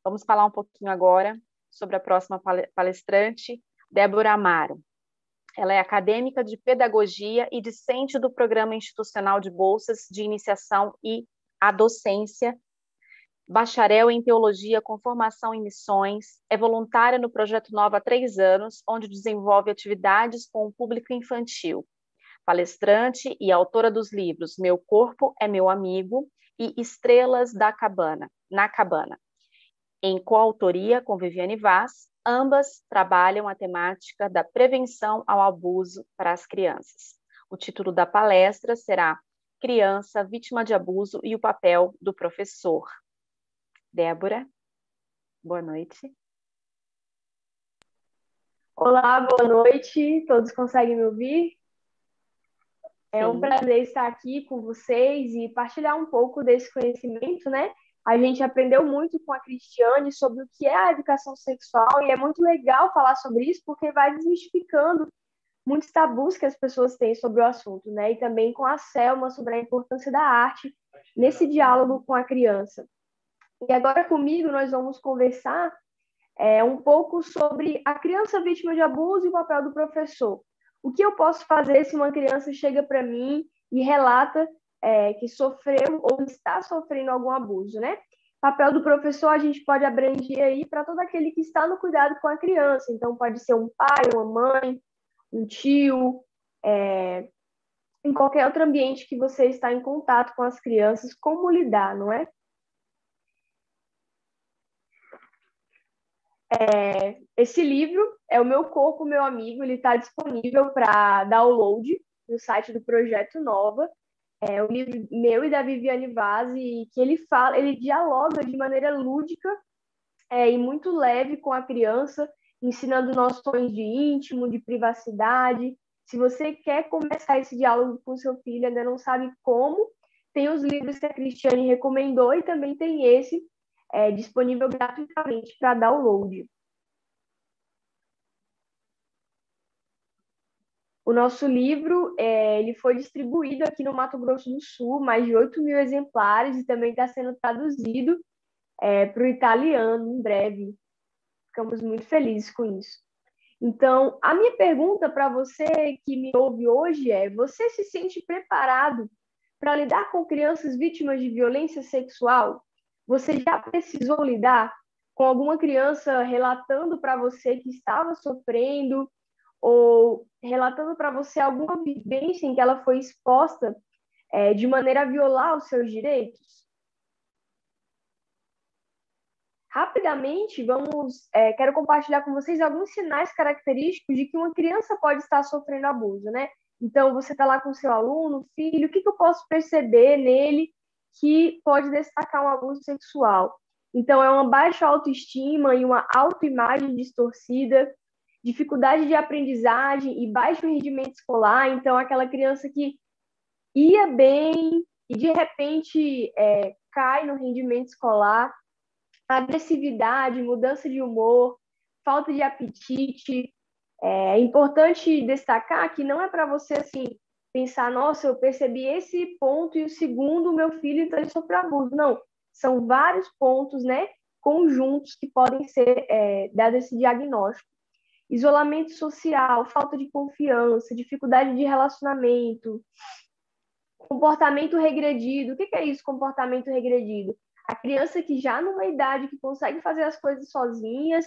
Vamos falar um pouquinho agora sobre a próxima palestrante, Débora Amaro. Ela é acadêmica de pedagogia e discente do Programa Institucional de Bolsas de Iniciação e a Docência, bacharel em teologia com formação em missões, é voluntária no Projeto Nova há 3 anos, onde desenvolve atividades com o público infantil. Palestrante e autora dos livros Meu Corpo é Meu Amigo e Estrelas na Cabana. Em coautoria com Viviane Vaz, ambas trabalham a temática da prevenção ao abuso para as crianças. O título da palestra será Criança Vítima de Abuso e o Papel do Professor. Débora, boa noite. Olá, boa noite. Todos conseguem me ouvir? É um prazer estar aqui com vocês e partilhar um pouco desse conhecimento, né? A gente aprendeu muito com a Cristiane sobre o que é a educação sexual e é muito legal falar sobre isso porque vai desmistificando muitos tabus que as pessoas têm sobre o assunto, né? E também com a Selma sobre a importância da arte nesse diálogo com a criança. E agora comigo nós vamos conversar um pouco sobre a criança vítima de abuso e o papel do professor. O que eu posso fazer se uma criança chega para mim e relata que sofreu ou está sofrendo algum abuso, né? Papel do professor a gente pode abranger aí para todo aquele que está no cuidado com a criança. Então, pode ser um pai, uma mãe, um tio, em qualquer outro ambiente que você está em contato com as crianças, como lidar, não é? Esse livro é O Meu Corpo, Meu Amigo, ele está disponível para download no site do Projeto Nova. É um livro meu e da Viviane Vaz, e que ele dialoga de maneira lúdica e muito leve com a criança, ensinando noções de íntimo, de privacidade. Se você quer começar esse diálogo com seu filho, ainda não sabe como, tem os livros que a Cristiane recomendou e também tem esse disponível gratuitamente para download. O nosso livro ele foi distribuído aqui no Mato Grosso do Sul, mais de 8.000 exemplares, e também está sendo traduzido para o italiano em breve. Ficamos muito felizes com isso. Então, a minha pergunta para você que me ouve hoje é: você se sente preparado para lidar com crianças vítimas de violência sexual? Você já precisou lidar com alguma criança relatando para você que estava sofrendo ou relatando para você alguma vivência em que ela foi exposta de maneira a violar os seus direitos? Rapidamente, quero compartilhar com vocês alguns sinais característicos de que uma criança pode estar sofrendo abuso, né? Então, você está lá com seu aluno, filho, o que eu posso perceber nele que pode destacar um abuso sexual? Então, é uma baixa autoestima e uma autoimagem distorcida, dificuldade de aprendizagem e baixo rendimento escolar. Então, aquela criança que ia bem e, de repente, cai no rendimento escolar, agressividade, mudança de humor, falta de apetite. É importante destacar que não é para você assim pensar: nossa, eu percebi esse ponto e o segundo, meu filho, então ele sofreu abuso. Não, são vários pontos, né, conjuntos que podem ser dado esse diagnóstico. Isolamento social, falta de confiança, dificuldade de relacionamento, comportamento regredido. O que é isso, comportamento regredido? A criança que já numa idade que consegue fazer as coisas sozinhas,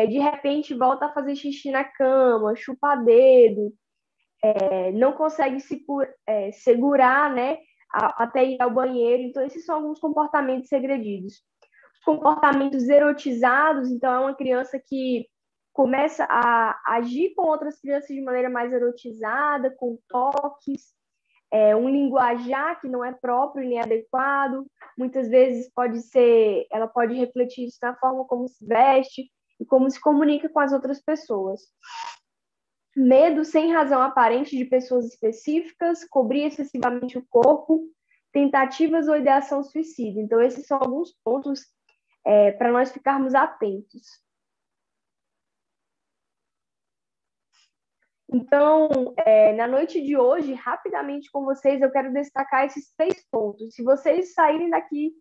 de repente volta a fazer xixi na cama, chupar dedo, não consegue segurar, né, até ir ao banheiro. Então, esses são alguns comportamentos regredidos. Os comportamentos erotizados, então, é uma criança que começa a agir com outras crianças de maneira mais erotizada, com toques, um linguajar que não é próprio nem adequado. Muitas vezes ela pode refletir isso na forma como se veste e como se comunica com as outras pessoas. Medo sem razão aparente de pessoas específicas, cobrir excessivamente o corpo, tentativas ou ideação suicida. Então, esses são alguns pontos para nós ficarmos atentos. Então, na noite de hoje, rapidamente com vocês, eu quero destacar esses 3 pontos. Se vocês saírem daqui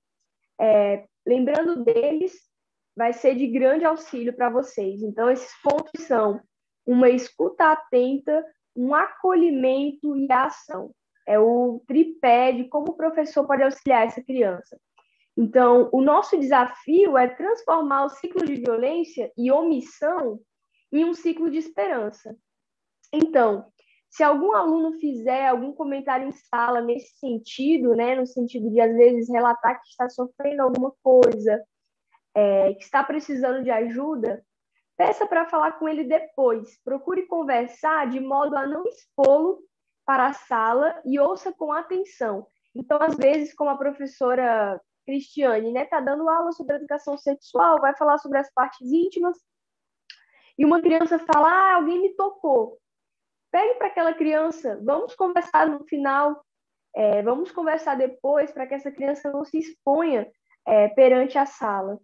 lembrando deles, vai ser de grande auxílio para vocês. Então, esses pontos são uma escuta atenta, um acolhimento e a ação. É o tripé de como o professor pode auxiliar essa criança. Então, o nosso desafio é transformar o ciclo de violência e omissão em um ciclo de esperança. Então, se algum aluno fizer algum comentário em sala nesse sentido, né, no sentido de, às vezes, relatar que está sofrendo alguma coisa, que está precisando de ajuda, peça para falar com ele depois. Procure conversar de modo a não expô-lo para a sala e ouça com atenção. Então, às vezes, como a professora Cristiane, né, está dando aula sobre educação sexual, vai falar sobre as partes íntimas, e uma criança fala, alguém me tocou. Pegue para aquela criança, vamos conversar no final, vamos conversar depois para que essa criança não se exponha perante a sala.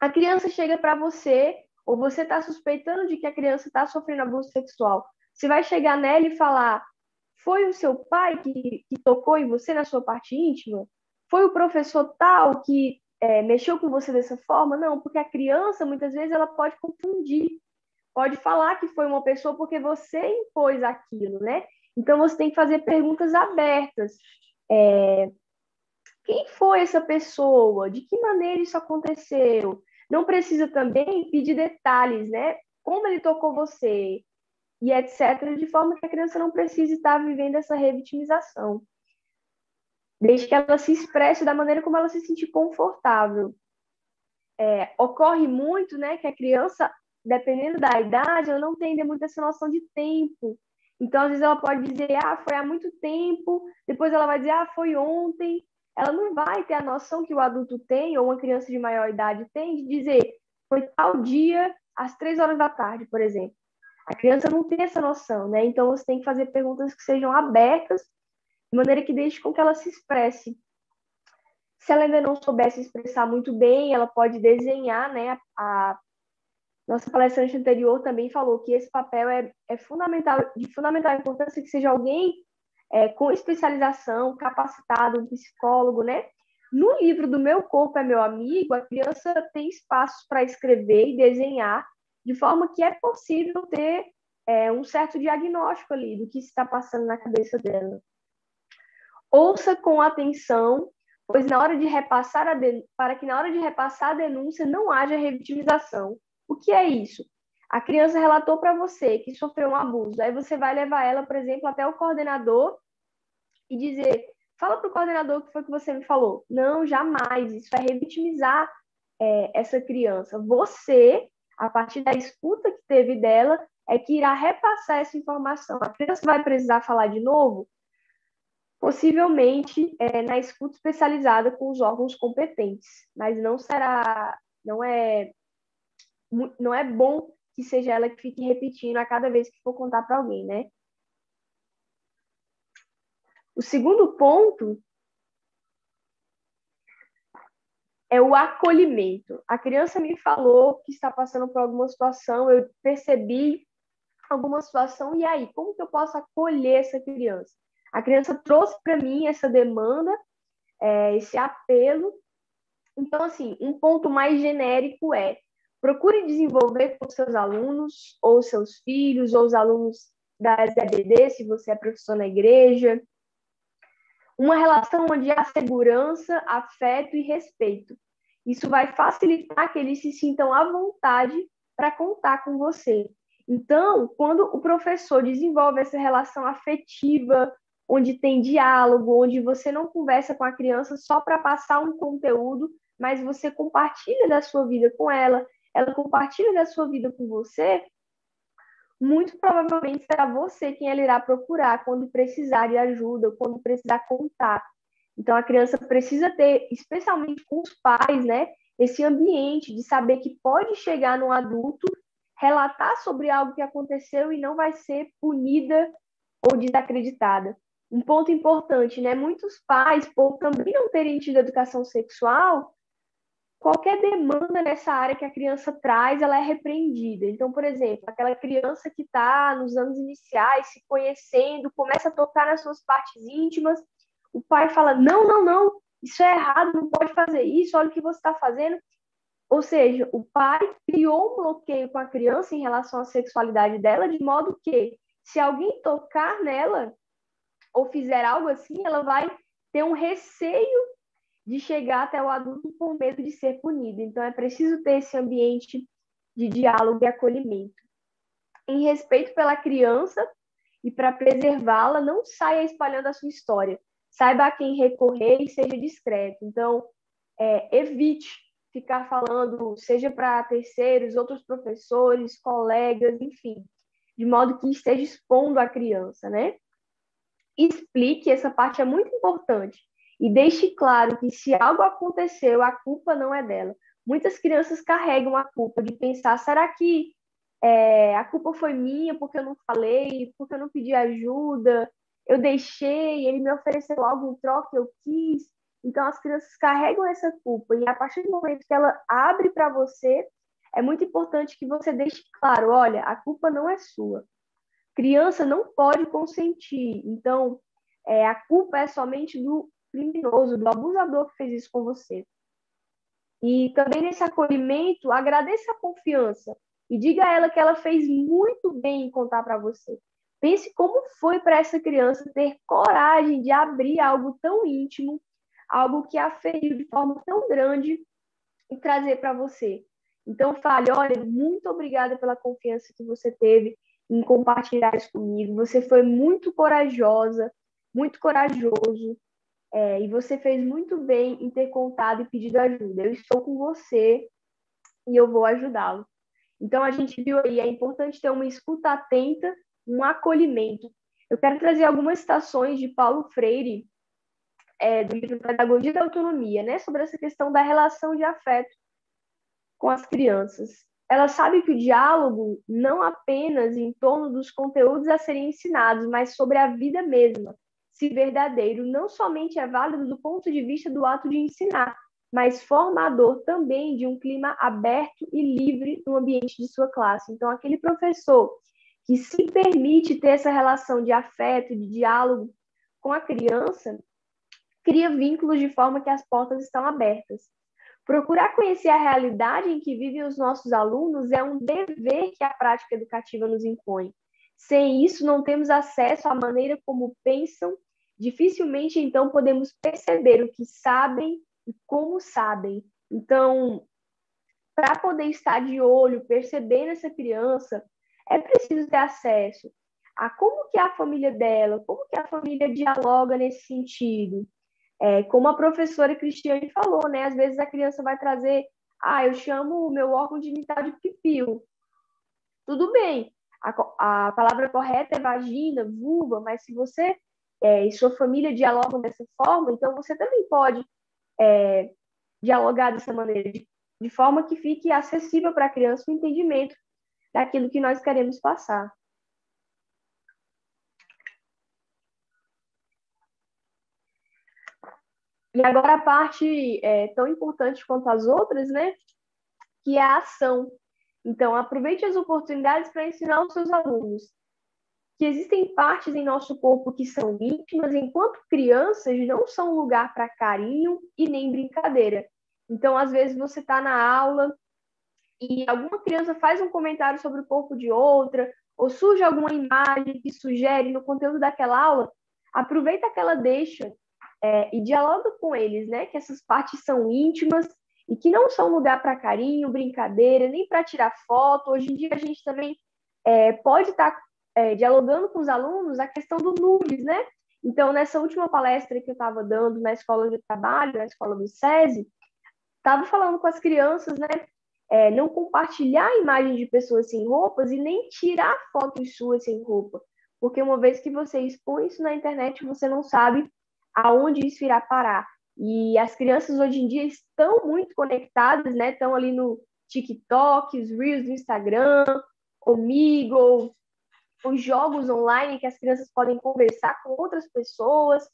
A criança chega para você, ou você está suspeitando de que a criança está sofrendo abuso sexual. Você vai chegar nela e falar, foi o seu pai que tocou em você na sua parte íntima? Foi o professor tal que mexeu com você dessa forma? Não, porque a criança, muitas vezes, ela pode confundir. Pode falar que foi uma pessoa porque você impôs aquilo, né? Então, você tem que fazer perguntas abertas. Quem foi essa pessoa? De que maneira isso aconteceu? Não precisa também pedir detalhes, né? Como ele tocou você e etc., de forma que a criança não precise estar vivendo essa revitimização. Desde que ela se expresse da maneira como ela se sentir confortável. Ocorre muito, né, que a criança, dependendo da idade, ela não tem ainda muito essa noção de tempo. Então, às vezes, ela pode dizer, foi há muito tempo, depois ela vai dizer, foi ontem. Ela não vai ter a noção que o adulto tem, ou uma criança de maior idade tem, de dizer, foi tal dia, às 3 horas da tarde, por exemplo. A criança não tem essa noção, né? Então, você tem que fazer perguntas que sejam abertas, de maneira que deixe com que ela se expresse. Se ela ainda não souber se expressar muito bem, ela pode desenhar, né? A nossa palestrante anterior também falou que esse papel é fundamental, de fundamental importância que seja alguém com especialização, capacitado, um psicólogo, né? No livro do Meu Corpo é Meu Amigo, a criança tem espaços para escrever e desenhar, de forma que é possível ter um certo diagnóstico ali do que está passando na cabeça dela. Ouça com atenção, pois para que na hora de repassar a denúncia não haja revitimização. O que é isso? A criança relatou para você que sofreu um abuso, aí você vai levar ela, por exemplo, até o coordenador e dizer, fala para o coordenador o que foi que você me falou. Não, jamais, isso vai revitimizar essa criança. Você, a partir da escuta que teve dela, é que irá repassar essa informação. A criança vai precisar falar de novo? Possivelmente na escuta especializada com os órgãos competentes, mas não é bom que seja ela que fique repetindo a cada vez que for contar para alguém, né? O segundo ponto é o acolhimento. A criança me falou que está passando por alguma situação, eu percebi alguma situação, e aí, como que eu posso acolher essa criança? A criança trouxe para mim essa demanda, esse apelo. Então, assim, um ponto mais genérico procure desenvolver com seus alunos, ou seus filhos, ou os alunos da SEBD, se você é professor na igreja, uma relação onde há segurança, afeto e respeito. Isso vai facilitar que eles se sintam à vontade para contar com você. Então, quando o professor desenvolve essa relação afetiva, onde tem diálogo, onde você não conversa com a criança só para passar um conteúdo, mas você compartilha da sua vida com ela compartilha da sua vida com você, muito provavelmente será você quem ela irá procurar quando precisar de ajuda, quando precisar contar. Então, a criança precisa ter, especialmente com os pais, né, esse ambiente de saber que pode chegar num adulto, relatar sobre algo que aconteceu e não vai ser punida ou desacreditada. Um ponto importante, né, muitos pais, por também não terem tido educação sexual, qualquer demanda nessa área que a criança traz, ela é repreendida. Então, por exemplo, aquela criança que está nos anos iniciais, se conhecendo, começa a tocar nas suas partes íntimas, o pai fala, não, isso é errado, não pode fazer isso, olha o que você está fazendo. Ou seja, o pai criou um bloqueio com a criança em relação à sexualidade dela, de modo que, se alguém tocar nela ou fizer algo assim, ela vai ter um receio de chegar até o adulto com medo de ser punida. Então, é preciso ter esse ambiente de diálogo e acolhimento. Em respeito pela criança e para preservá-la, não saia espalhando a sua história. Saiba a quem recorrer e seja discreto. Então, evite ficar falando, seja para terceiros, outros professores, colegas, enfim, de modo que esteja expondo a criança, né? Explique, essa parte é muito importante, e deixe claro que se algo aconteceu, a culpa não é dela. Muitas crianças carregam a culpa de pensar, será que a culpa foi minha porque eu não falei, porque eu não pedi ajuda, eu deixei, ele me ofereceu algo em troca, eu quis. Então, as crianças carregam essa culpa, e a partir do momento que ela abre para você, é muito importante que você deixe claro, olha, a culpa não é sua. Criança não pode consentir, então, a culpa é somente do criminoso, do abusador que fez isso com você. E também nesse acolhimento, agradeça a confiança e diga a ela que ela fez muito bem em contar para você. Pense como foi para essa criança ter coragem de abrir algo tão íntimo, algo que a feriu de forma tão grande e trazer para você. Então, fale, olha, muito obrigada pela confiança que você teve em compartilhar isso comigo. Você foi muito corajosa, muito corajoso. E você fez muito bem em ter contado e pedido ajuda. Eu estou com você e eu vou ajudá-lo. Então, a gente viu aí, é importante ter uma escuta atenta, um acolhimento. Eu quero trazer algumas citações de Paulo Freire, do livro Pedagogia da Autonomia, né, sobre essa questão da relação de afeto com as crianças. Ela sabe que o diálogo não apenas em torno dos conteúdos a serem ensinados, mas sobre a vida mesma, se verdadeiro, não somente é válido do ponto de vista do ato de ensinar, mas formador também de um clima aberto e livre no ambiente de sua classe. Então, aquele professor que se permite ter essa relação de afeto, de diálogo com a criança, cria vínculos de forma que as portas estão abertas. Procurar conhecer a realidade em que vivem os nossos alunos é um dever que a prática educativa nos impõe. Sem isso, não temos acesso à maneira como pensam, dificilmente, então, podemos perceber o que sabem e como sabem. Então, para poder estar de olho, percebendo essa criança, é preciso ter acesso a como que é a família dela, como que a família dialoga nesse sentido. Como a professora Cristiane falou, né? Às vezes a criança vai trazer, eu chamo o meu órgão genital de pipio. Tudo bem, a palavra correta é vagina, vulva, mas se você e sua família dialogam dessa forma, então você também pode dialogar dessa maneira, de forma que fique acessível para a criança o entendimento daquilo que nós queremos passar. E agora a parte tão importante quanto as outras, né? Que é a ação. Então, aproveite as oportunidades para ensinar os seus alunos que existem partes em nosso corpo que são íntimas, enquanto crianças não são lugar para carinho e nem brincadeira. Então, às vezes, você está na aula e alguma criança faz um comentário sobre o corpo de outra, ou surge alguma imagem que sugere no conteúdo daquela aula, aproveita aquela deixa e dialoga com eles, né? Que essas partes são íntimas e que não são lugar para carinho, brincadeira, nem para tirar foto. Hoje em dia a gente também pode estar dialogando com os alunos a questão do nudes, né? Então, nessa última palestra que eu estava dando na escola de trabalho, na escola do SESI, estava falando com as crianças, né? Não compartilhar imagens de pessoas sem roupas e nem tirar fotos suas sem roupa. Porque uma vez que você expõe isso na internet, você não sabe aonde isso irá parar. E as crianças hoje em dia estão muito conectadas, né? Estão ali no TikTok, os Reels do Instagram, Omegle, os jogos online que as crianças podem conversar com outras pessoas.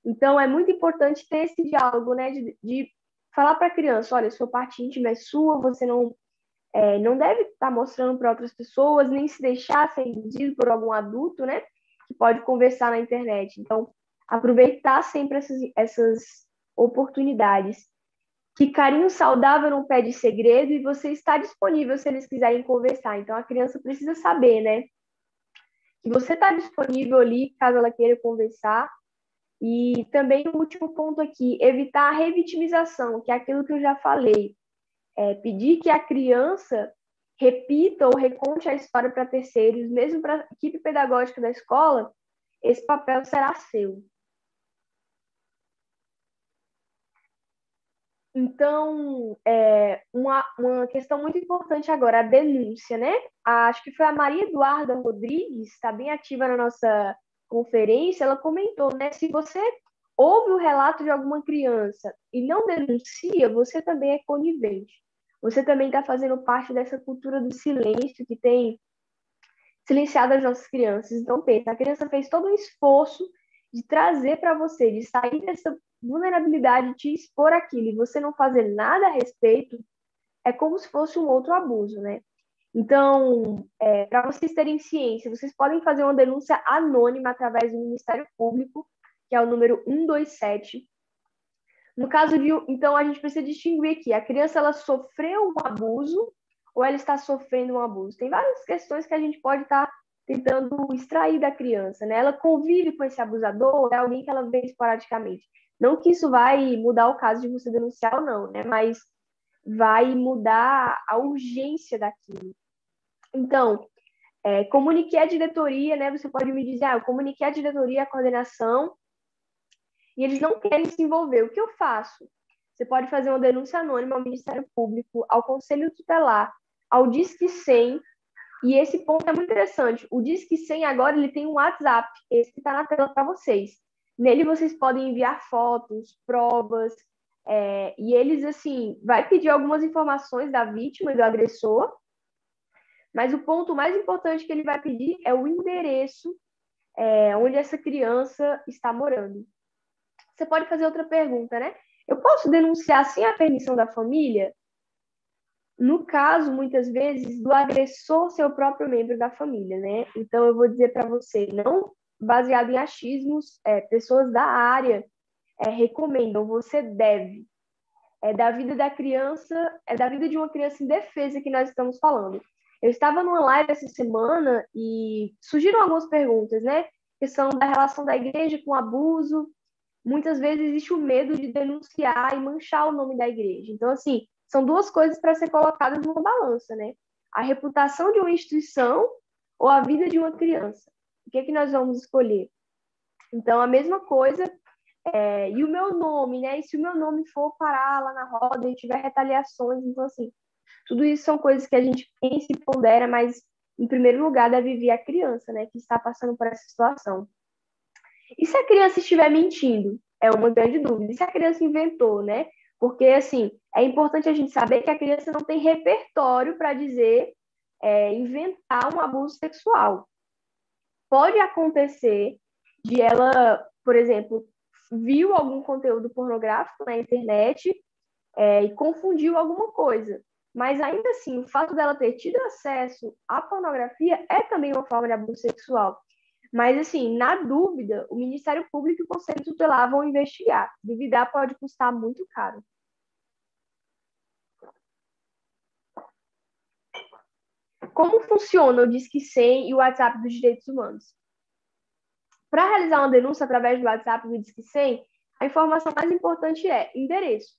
Então, é muito importante ter esse diálogo, né? De falar para a criança, olha, sua parte íntima é sua, você não deve estar mostrando para outras pessoas, nem se deixar ser induzido por algum adulto, né? Que pode conversar na internet. Então, aproveitar sempre essas oportunidades. que carinho saudável não pede segredo e você está disponível se eles quiserem conversar. Então, a criança precisa saber, né? Que você está disponível ali, caso ela queira conversar. E também o último ponto aqui, evitar a revitimização, que é aquilo que eu já falei. Pedir que a criança repita ou reconte a história para terceiros, mesmo para a equipe pedagógica da escola, esse papel será seu. Então, uma questão muito importante agora, a denúncia, né? Acho que foi a Maria Eduarda Rodrigues, está bem ativa na nossa conferência, ela comentou, né? Se você ouve o relato de alguma criança e não denuncia, você também é conivente. Você também está fazendo parte dessa cultura do silêncio que tem silenciado as nossas crianças. Então, pensa, a criança fez todo um esforço de trazer para você, de sair dessa vulnerabilidade, te expor aquilo, e você não fazer nada a respeito, é como se fosse um outro abuso, né? Então, para vocês terem ciência, vocês podem fazer uma denúncia anônima através do Ministério Público, que é o número 127. No caso de... Então, a gente precisa distinguir aqui. A criança, ela sofreu um abuso ou ela está sofrendo um abuso? Tem várias questões que a gente pode estar tentando extrair da criança, né? Ela convive com esse abusador, é alguém que ela vê esporadicamente. Não que isso vai mudar o caso de você denunciar ou não, né? Mas vai mudar a urgência daquilo. Então, comunique a diretoria, né? Você pode me dizer, eu comuniquei a diretoria, a coordenação, e eles não querem se envolver. O que eu faço? Você pode fazer uma denúncia anônima ao Ministério Público, ao Conselho Tutelar, ao Disque 100, e esse ponto é muito interessante. O Disque 100 agora ele tem um WhatsApp, esse que está na tela para vocês. Nele vocês podem enviar fotos, provas, e eles, assim, vai pedir algumas informações da vítima e do agressor, mas o ponto mais importante que ele vai pedir é o endereço onde essa criança está morando. Você pode fazer outra pergunta, né? Eu posso denunciar sem a permissão da família? No caso, muitas vezes, do agressor ser o próprio membro da família, né? Então, eu vou dizer para você, não baseado em achismos, pessoas da área recomendam, você deve. É da vida da criança, é da vida de uma criança indefesa que nós estamos falando. Eu estava numa live essa semana e surgiram algumas perguntas, né? Que são da relação da igreja com o abuso. Muitas vezes existe o medo de denunciar e manchar o nome da igreja. Então, assim, são duas coisas para ser colocadas numa balança, né? A reputação de uma instituição ou a vida de uma criança. O que é que nós vamos escolher? Então, a mesma coisa, e o meu nome, né? E se o meu nome for parar lá na roda e tiver retaliações, então, assim, tudo isso são coisas que a gente pensa e pondera, mas, em primeiro lugar, deve vir a criança, né? Que está passando por essa situação. E se a criança estiver mentindo? É uma grande dúvida. E se a criança inventou, né? Porque, assim, é importante a gente saber que a criança não tem repertório para dizer, inventar um abuso sexual. Pode acontecer de ela, por exemplo, viu algum conteúdo pornográfico na internet e confundiu alguma coisa. Mas, ainda assim, o fato dela ter tido acesso à pornografia é também uma forma de abuso sexual. Mas, assim, na dúvida, o Ministério Público e o Conselho Tutelar vão investigar. Duvidar pode custar muito caro. Como funciona o Disque 100 e o WhatsApp dos Direitos Humanos? Para realizar uma denúncia através do WhatsApp do Disque 100, a informação mais importante é endereço.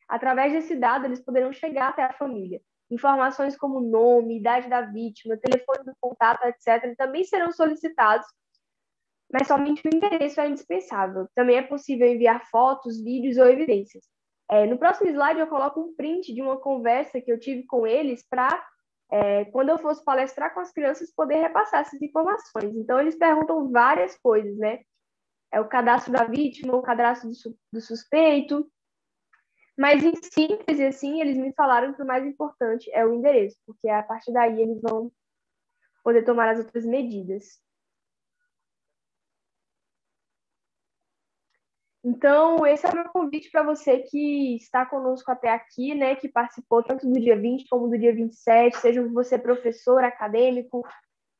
Através desse dado, eles poderão chegar até a família. Informações como nome, idade da vítima, telefone do contato, etc., também serão solicitados, mas somente o endereço é indispensável. Também é possível enviar fotos, vídeos ou evidências. No próximo slide, eu coloco um print de uma conversa que eu tive com eles para, quando eu fosse palestrar com as crianças, poder repassar essas informações. Então, eles perguntam várias coisas, né? É o cadastro da vítima, o cadastro do suspeito. Mas, em síntese, assim, eles me falaram que o mais importante é o endereço, porque a partir daí eles vão poder tomar as outras medidas. Então, esse é o meu convite para você que está conosco até aqui, né, que participou tanto do dia 20 como do dia 27, seja você professor, acadêmico,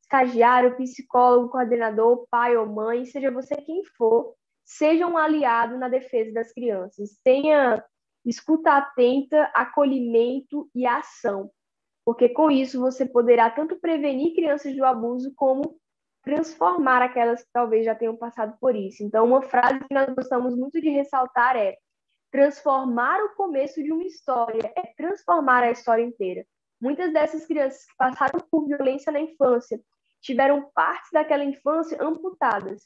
estagiário, psicólogo, coordenador, pai ou mãe, seja você quem for, seja um aliado na defesa das crianças. Tenha escuta atenta, acolhimento e ação, porque com isso você poderá tanto prevenir crianças do abuso como transformar aquelas que talvez já tenham passado por isso. Então, uma frase que nós gostamos muito de ressaltar é: transformar o começo de uma história é transformar a história inteira. Muitas dessas crianças que passaram por violência na infância tiveram partes daquela infância amputadas,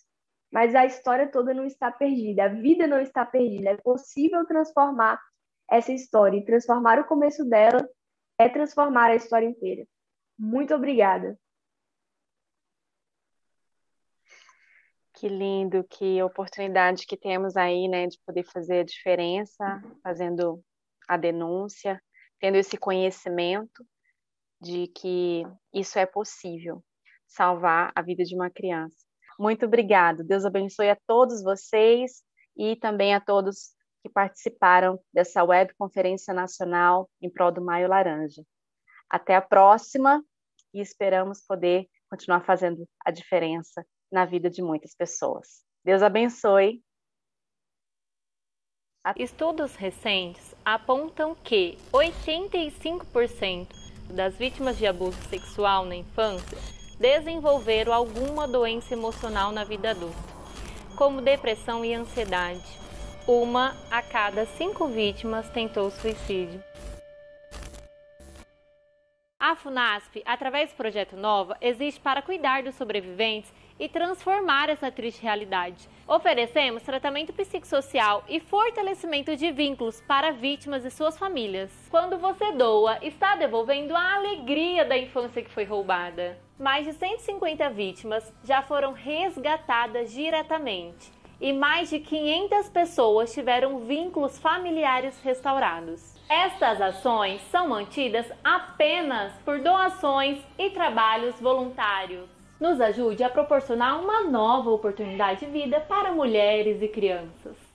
mas a história toda não está perdida, a vida não está perdida. É possível transformar essa história, e transformar o começo dela é transformar a história inteira. Muito obrigada. Que lindo, que oportunidade que temos aí, né, de poder fazer a diferença, fazendo a denúncia, tendo esse conhecimento de que isso é possível, salvar a vida de uma criança. Muito obrigado. Deus abençoe a todos vocês e também a todos que participaram dessa webconferência nacional em prol do Maio Laranja. Até a próxima e esperamos poder continuar fazendo a diferença na vida de muitas pessoas. Deus abençoe. Estudos recentes apontam que 85% das vítimas de abuso sexual na infância desenvolveram alguma doença emocional na vida adulta, como depressão e ansiedade. 1 a cada 5 vítimas tentou suicídio. A FUNASP, através do Projeto Nova, existe para cuidar dos sobreviventes e transformar essa triste realidade. Oferecemos tratamento psicossocial e fortalecimento de vínculos para vítimas e suas famílias. Quando você doa, está devolvendo a alegria da infância que foi roubada. Mais de 150 vítimas já foram resgatadas diretamente e mais de 500 pessoas tiveram vínculos familiares restaurados. Estas ações são mantidas apenas por doações e trabalhos voluntários. Nos ajude a proporcionar uma nova oportunidade de vida para mulheres e crianças.